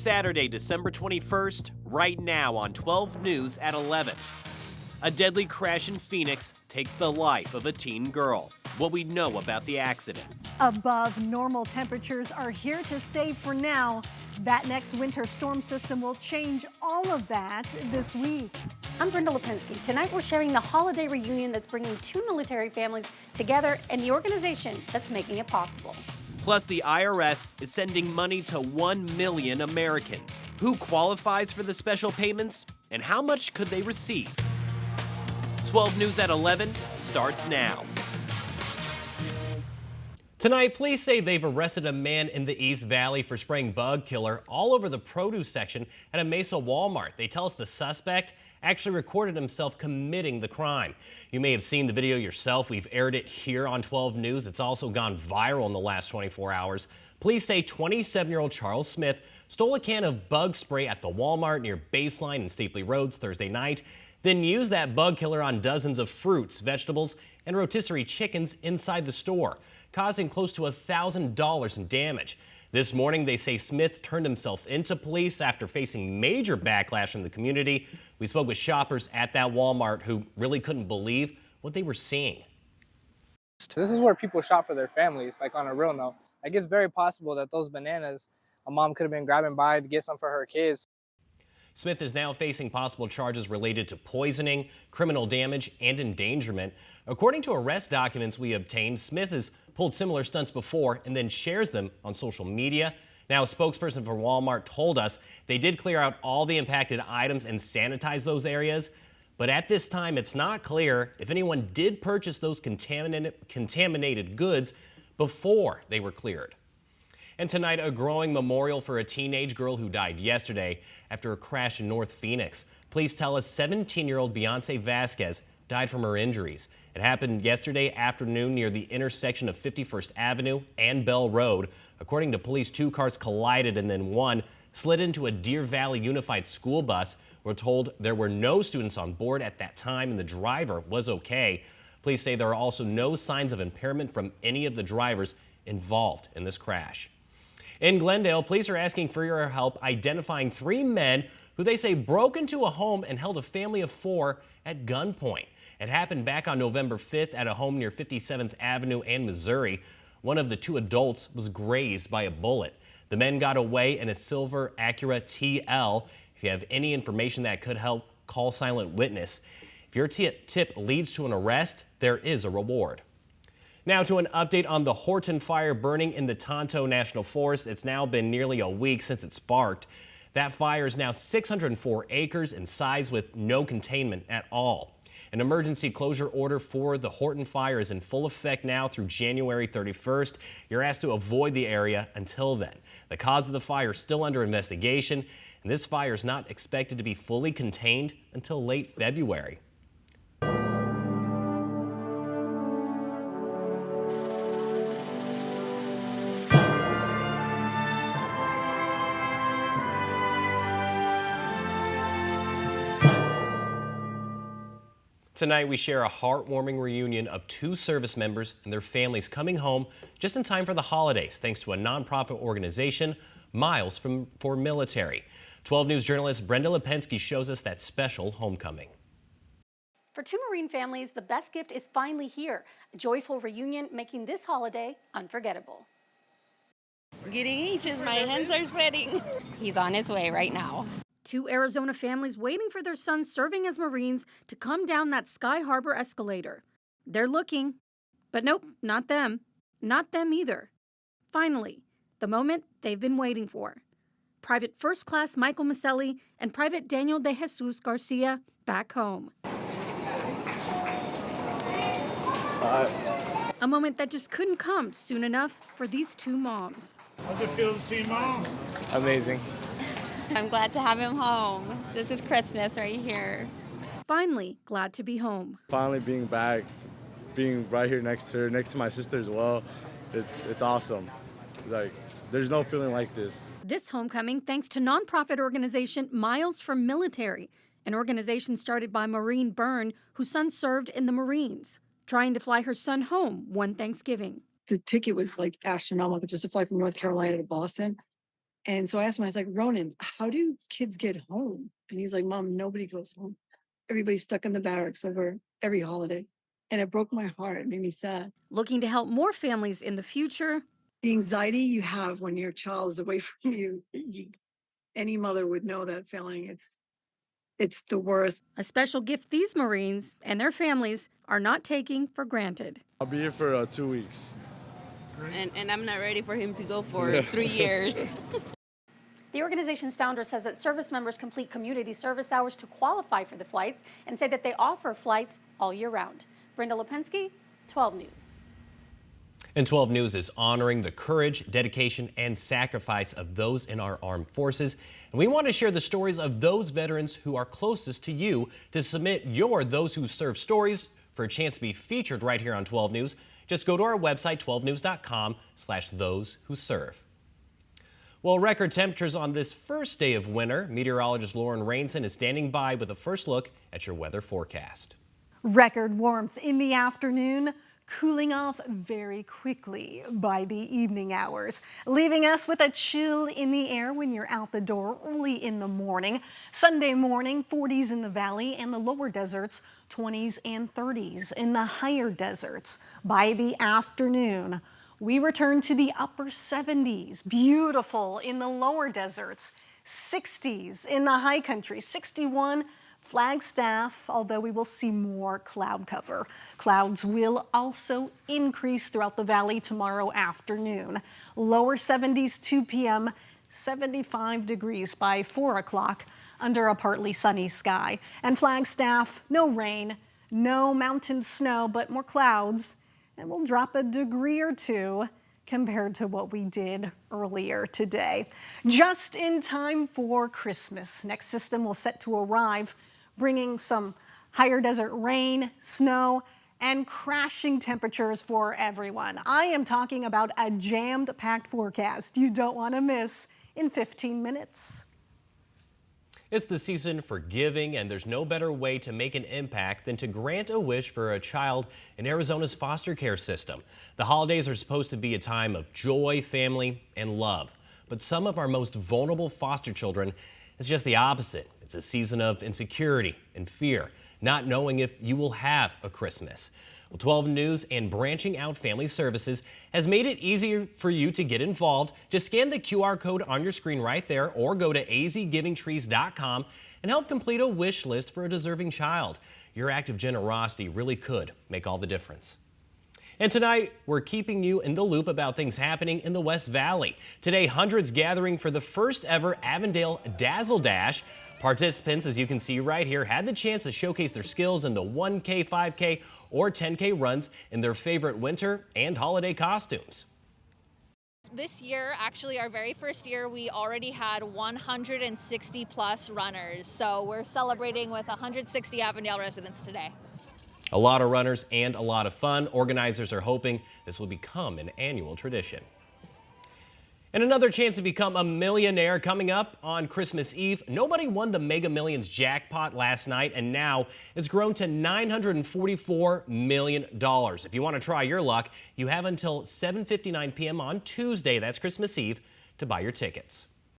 Saturday, December 21st, right now on 12 News at 11. A deadly crash in Phoenix takes the life of a teen girl. What we know about the accident. Above normal temperatures are here to stay for now. That next winter storm system will change all of that this week. I'm Brenda Lipinski. Tonight we're sharing the holiday reunion that's bringing two military families together and the organization that's making it possible. Plus, the IRS is sending money to 1 million Americans. Who qualifies for the special payments and how much could they receive? 12 News at 11 starts now. Tonight, police say they've arrested a man in the East Valley for spraying bug killer all over the produce section at a Mesa Walmart. They tell us the suspect actually recorded himself committing the crime. You may have seen the video yourself. We've aired it here on 12 News. It's also gone viral in the last 24 hours. Police say 27-year-old Charles Smith stole a can of bug spray at the Walmart near Baseline and Stapley Roads Thursday night, then used that bug killer on dozens of fruits, vegetables, and rotisserie chickens inside the store, causing close to $1,000 in damage. This morning, they say Smith turned himself into police after facing major backlash from the community. We spoke with shoppers at that Walmart who really couldn't believe what they were seeing. This is where people shop for their families, like on a real note. Like, it's very possible that those bananas a mom could have been grabbing by to get some for her kids. Smith is now facing possible charges related to poisoning, criminal damage, and endangerment. According to arrest documents we obtained, Smith has pulled similar stunts before and then shares them on social media. Now, a spokesperson for Walmart told us they did clear out all the impacted items and sanitize those areas. But at this time, it's not clear if anyone did purchase those contaminated goods before they were cleared. And tonight, a growing memorial for a teenage girl who died yesterday after a crash in North Phoenix. Police tell us 17-year-old Beyonce Vasquez died from her injuries. It happened yesterday afternoon near the intersection of 51st Avenue and Bell Road. According to police, two cars collided and then one slid into a Deer Valley Unified School bus. We're told there were no students on board at that time and the driver was okay. Police say there are also no signs of impairment from any of the drivers involved in this crash. In Glendale, police are asking for your help identifying three men who they say broke into a home and held a family of four at gunpoint. It happened back on November 5th at a home near 57th Avenue and Missouri. One of the two adults was grazed by a bullet. The men got away in a silver Acura TL. If you have any information that could help, call Silent Witness. If your tip leads to an arrest, there is a reward. Now to an update on the Horton fire burning in the Tonto National Forest. It's now been nearly a week since it sparked. That fire is now 604 acres in size with no containment at all. An emergency closure order for the Horton fire is in full effect now through January 31st. You're asked to avoid the area until then. The cause of the fire is still under investigation, and this fire is not expected to be fully contained until late February. Tonight, we share a heartwarming reunion of two service members and their families coming home just in time for the holidays, thanks to a nonprofit organization, Miles for Military. 12 News journalist Brenda Lipinski shows us that special homecoming. For two Marine families, the best gift is finally here. A joyful reunion making this holiday unforgettable. We're getting anxious. My hands are sweating. He's on his way right now. Two Arizona families waiting for their sons serving as Marines to come down that Sky Harbor escalator. They're looking, but nope, not them. Not them either. Finally, the moment they've been waiting for. Private First Class Michael Maselli and Private Daniel De Jesus Garcia back home. A moment that just couldn't come soon enough for these two moms. How's it feel to see Mom? Amazing. I'm glad to have him home. This is Christmas right here. Finally, glad to be home. Finally being back, being right here next to her, next to my sister as well. It's awesome. Like, there's no feeling like this. This homecoming thanks to nonprofit organization Miles for Military, an organization started by Maureen Byrne, whose son served in the Marines, trying to fly her son home one Thanksgiving. The ticket was like astronomical just to fly from North Carolina to Boston. And so I asked him, I was like, Ronan, how do kids get home? And he's like, Mom, nobody goes home. Everybody's stuck in the barracks over every holiday. And it broke my heart. It made me sad. Looking to help more families in the future. The anxiety you have when your child is away from you, any mother would know that feeling. It's the worst. A special gift these Marines and their families are not taking for granted. I'll be here for 2 weeks. And I'm not ready for him to go for 3 years. The organization's founder says that service members complete community service hours to qualify for the flights and say that they offer flights all year round. Brenda Lipinski, 12 News. And 12 News is honoring the courage, dedication, and sacrifice of those in our armed forces. And we want to share the stories of those veterans who are closest to you. To submit your Those Who Serve stories for a chance to be featured right here on 12 News, just go to our website, 12news.com/thosewhoserve. Well, record temperatures on this first day of winter. Meteorologist Lauren Rainson is standing by with a first look at your weather forecast. Record warmth in the afternoon, cooling off very quickly by the evening hours, leaving us with a chill in the air when you're out the door early in the morning. Sunday morning, 40s in the valley and the lower deserts, 20s and 30s in the higher deserts. By the afternoon, we return to the upper 70s, beautiful in the lower deserts, 60s in the high country, 61 Flagstaff, although we will see more cloud cover. Clouds will also increase throughout the valley tomorrow afternoon. Lower 70s 2 p.m., 75 degrees by 4 o'clock under a partly sunny sky. And Flagstaff, no rain, no mountain snow, but more clouds. And we'll drop a degree or two compared to what we did earlier today. Just in time for Christmas. Next system will set to arrive, bringing some higher desert rain, snow, and crashing temperatures for everyone. I am talking about a jammed-packed forecast you don't want to miss in 15 minutes. It's the season for giving, and there's no better way to make an impact than to grant a wish for a child in Arizona's foster care system. The holidays are supposed to be a time of joy, family, and love. But some of our most vulnerable foster children is just the opposite. It's a season of insecurity and fear, not knowing if you will have a Christmas. Well, 12 News and Branching Out Family Services has made it easier for you to get involved. Just scan the QR code on your screen right there or go to azgivingtrees.com and help complete a wish list for a deserving child. Your act of generosity really could make all the difference. And tonight, we're keeping you in the loop about things happening in the West Valley. Today, hundreds gathering for the first ever Avondale Dazzle Dash. Participants, as you can see right here, had the chance to showcase their skills in the 1K, 5K, or 10K runs in their favorite winter and holiday costumes. This year, actually our very first year, we already had 160 plus runners. So we're celebrating with 160 Avondale residents today. A lot of runners and a lot of fun. Organizers are hoping this will become an annual tradition. And another chance to become a millionaire coming up on Christmas Eve. Nobody won the Mega Millions jackpot last night, and now it's grown to $944 million. If you want to try your luck, you have until 7:59 p.m. on Tuesday, that's Christmas Eve, to buy your tickets.